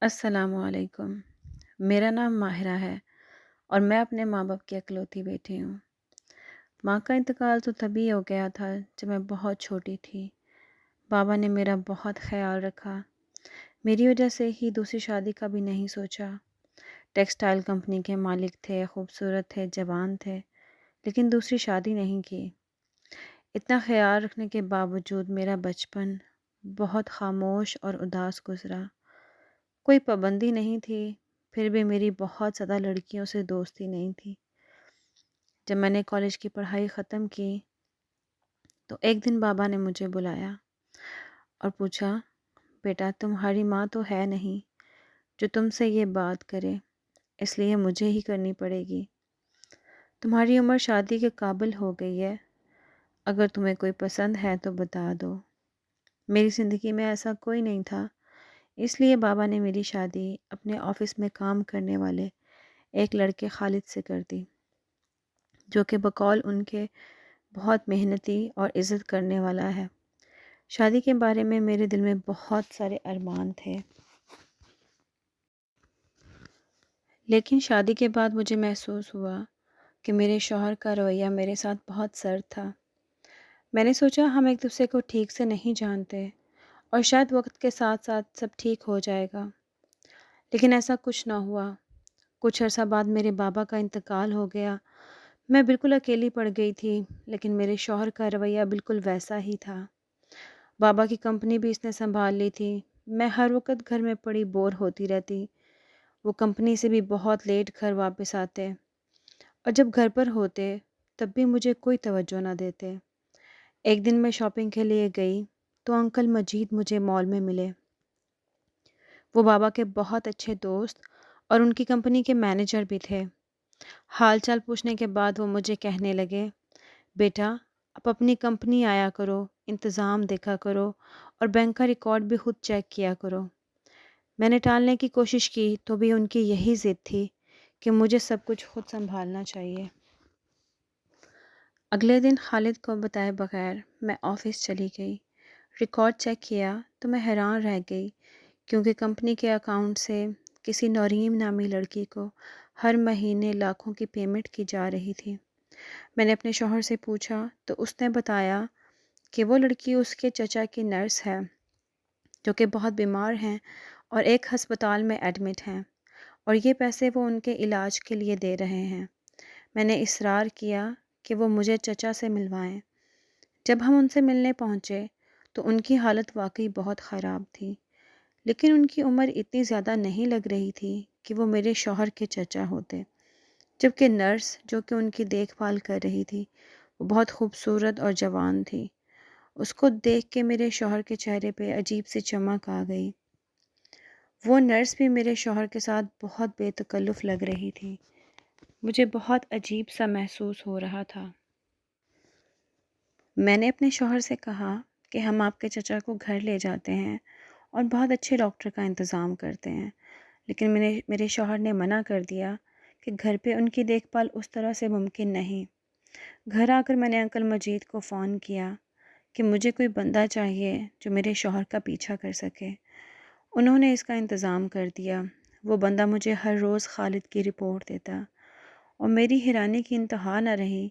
السلام علیکم۔ میرا نام ماہرہ ہے اور میں اپنے ماں باپ کی اکلوتی بیٹی ہوں۔ ماں کا انتقال تو تبھی ہو گیا تھا جب میں بہت چھوٹی تھی۔ بابا نے میرا بہت خیال رکھا، میری وجہ سے ہی دوسری شادی کا بھی نہیں سوچا۔ ٹیکسٹائل کمپنی کے مالک تھے، خوبصورت تھے، جوان تھے، لیکن دوسری شادی نہیں کی۔ اتنا خیال رکھنے کے باوجود میرا بچپن بہت خاموش اور اداس گزرا۔ کوئی پابندی نہیں تھی، پھر بھی میری بہت زیادہ لڑکیوں سے دوستی نہیں تھی۔ جب میں نے کالج کی پڑھائی ختم کی تو ایک دن بابا نے مجھے بلایا اور پوچھا، بیٹا تمہاری ماں تو ہے نہیں جو تم سے یہ بات کرے، اس لیے مجھے ہی کرنی پڑے گی۔ تمہاری عمر شادی کے قابل ہو گئی ہے، اگر تمہیں کوئی پسند ہے تو بتا دو۔ میری زندگی میں ایسا کوئی نہیں تھا، اس لیے بابا نے میری شادی اپنے آفس میں کام کرنے والے ایک لڑکے خالد سے کر دی، جو کہ بقول ان کے بہت محنتی اور عزت کرنے والا ہے۔ شادی کے بارے میں میرے دل میں بہت سارے ارمان تھے، لیکن شادی کے بعد مجھے محسوس ہوا کہ میرے شوہر کا رویہ میرے ساتھ بہت سرد تھا۔ میں نے سوچا ہم ایک دوسرے کو ٹھیک سے نہیں جانتے اور شاید وقت کے ساتھ ساتھ سب ٹھیک ہو جائے گا، لیکن ایسا کچھ نہ ہوا۔ کچھ عرصہ بعد میرے بابا کا انتقال ہو گیا۔ میں بالکل اکیلی پڑ گئی تھی، لیکن میرے شوہر کا رویہ بالکل ویسا ہی تھا۔ بابا کی کمپنی بھی اس نے سنبھال لی تھی۔ میں ہر وقت گھر میں پڑی بور ہوتی رہتی۔ وہ کمپنی سے بھی بہت لیٹ گھر واپس آتے اور جب گھر پر ہوتے تب بھی مجھے کوئی توجہ نہ دیتے۔ ایک دن میں شاپنگ کے لیے گئی تو انکل مجید مجھے مال میں ملے۔ وہ بابا کے بہت اچھے دوست اور ان کی کمپنی کے مینیجر بھی تھے۔ حال چال پوچھنے کے بعد وہ مجھے کہنے لگے، بیٹا اب اپنی کمپنی آیا کرو، انتظام دیکھا کرو اور بینک کا ریکارڈ بھی خود چیک کیا کرو۔ میں نے ٹالنے کی کوشش کی تو بھی ان کی یہی ضد تھی کہ مجھے سب کچھ خود سنبھالنا چاہیے۔ اگلے دن خالد کو بتائے بغیر میں آفس چلی گئی۔ ریکارڈ چیک کیا تو میں حیران رہ گئی، کیونکہ کمپنی کے اکاؤنٹ سے کسی نوریم نامی لڑکی کو ہر مہینے لاکھوں کی پیمنٹ کی جا رہی تھی۔ میں نے اپنے شوہر سے پوچھا تو اس نے بتایا کہ وہ لڑکی اس کے چچا کی نرس ہے، جو کہ بہت بیمار ہیں اور ایک ہسپتال میں ایڈمٹ ہیں، اور یہ پیسے وہ ان کے علاج کے لیے دے رہے ہیں۔ میں نے اصرار کیا کہ وہ مجھے چچا سے ملوائیں۔ جب ہم ان سے ملنے پہنچے تو ان کی حالت واقعی بہت خراب تھی، لیکن ان کی عمر اتنی زیادہ نہیں لگ رہی تھی کہ وہ میرے شوہر کے چچا ہوتے، جبکہ نرس جو کہ ان کی دیکھ بھال کر رہی تھی وہ بہت خوبصورت اور جوان تھی۔ اس کو دیکھ کے میرے شوہر کے چہرے پہ عجیب سی چمک آ گئی۔ وہ نرس بھی میرے شوہر کے ساتھ بہت بے تکلف لگ رہی تھی۔ مجھے بہت عجیب سا محسوس ہو رہا تھا۔ میں نے اپنے شوہر سے کہا کہ ہم آپ کے چچا کو گھر لے جاتے ہیں اور بہت اچھے ڈاکٹر کا انتظام کرتے ہیں، لیکن میرے شوہر نے منع کر دیا کہ گھر پہ ان کی دیکھ بھال اس طرح سے ممکن نہیں۔ گھر آ کر میں نے انکل مجید کو فون کیا کہ مجھے کوئی بندہ چاہیے جو میرے شوہر کا پیچھا کر سکے۔ انہوں نے اس کا انتظام کر دیا۔ وہ بندہ مجھے ہر روز خالد کی رپورٹ دیتا، اور میری حیرانی کی انتہا نہ رہی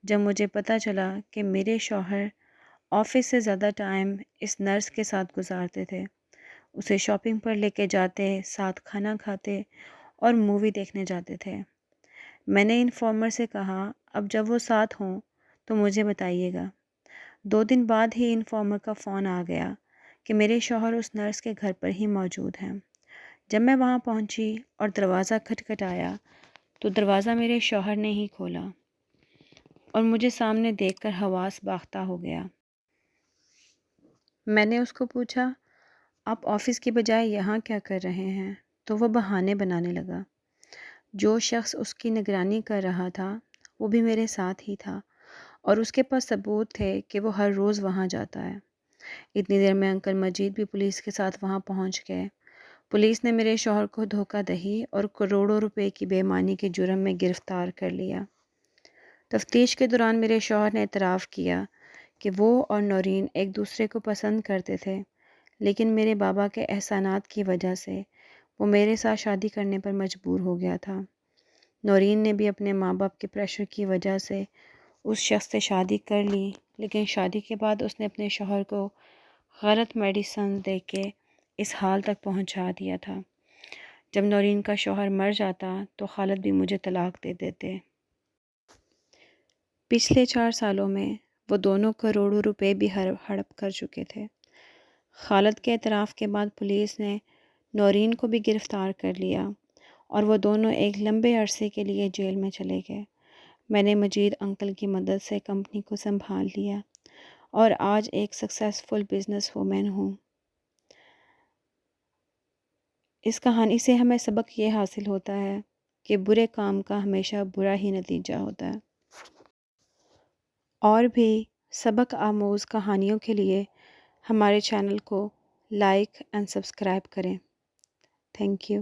جب مجھے پتہ چلا کہ میرے شوہر آفس سے زیادہ ٹائم اس نرس کے ساتھ گزارتے تھے، اسے شاپنگ پر لے کے جاتے، ساتھ کھانا کھاتے اور مووی دیکھنے جاتے تھے۔ میں نے انفارمر سے کہا اب جب وہ ساتھ ہوں تو مجھے بتائیے گا۔ 2 دن بعد ہی انفارمر کا فون آ گیا کہ میرے شوہر اس نرس کے گھر پر ہی موجود ہیں۔ جب میں وہاں پہنچی اور دروازہ کھٹکھٹایا تو دروازہ میرے شوہر نے ہی کھولا اور مجھے سامنے دیکھ کر حواس باختہ ہو گیا۔ میں نے اس کو پوچھا، آپ آفس کی بجائے یہاں کیا کر رہے ہیں؟ تو وہ بہانے بنانے لگا۔ جو شخص اس کی نگرانی کر رہا تھا وہ بھی میرے ساتھ ہی تھا، اور اس کے پاس ثبوت تھے کہ وہ ہر روز وہاں جاتا ہے۔ اتنی دیر میں انکل مجید بھی پولیس کے ساتھ وہاں پہنچ گئے۔ پولیس نے میرے شوہر کو دھوکہ دہی اور کروڑوں روپے کی بے ایمانی کے جرم میں گرفتار کر لیا۔ تفتیش کے دوران میرے شوہر نے اعتراف کیا کہ وہ اور نورین ایک دوسرے کو پسند کرتے تھے، لیکن میرے بابا کے احسانات کی وجہ سے وہ میرے ساتھ شادی کرنے پر مجبور ہو گیا تھا۔ نورین نے بھی اپنے ماں باپ کے پریشر کی وجہ سے اس شخص سے شادی کر لی، لیکن شادی کے بعد اس نے اپنے شوہر کو غلط میڈیسن دے کے اس حال تک پہنچا دیا تھا۔ جب نورین کا شوہر مر جاتا تو خالد بھی مجھے طلاق دے دیتے۔ پچھلے 4 سالوں میں وہ دونوں کروڑوں روپے بھی ہڑپ کر چکے تھے۔ خالد کے اعتراف کے بعد پولیس نے نورین کو بھی گرفتار کر لیا اور وہ دونوں ایک لمبے عرصے کے لیے جیل میں چلے گئے۔ میں نے مجید انکل کی مدد سے کمپنی کو سنبھال لیا اور آج ایک سکسیسفل بزنس وومن ہوں۔ اس کہانی سے ہمیں سبق یہ حاصل ہوتا ہے کہ برے کام کا ہمیشہ برا ہی نتیجہ ہوتا ہے۔ اور بھی سبق آموز کہانیوں کے لیے ہمارے چینل کو لائک اینڈ سبسکرائب کریں۔ Thank you.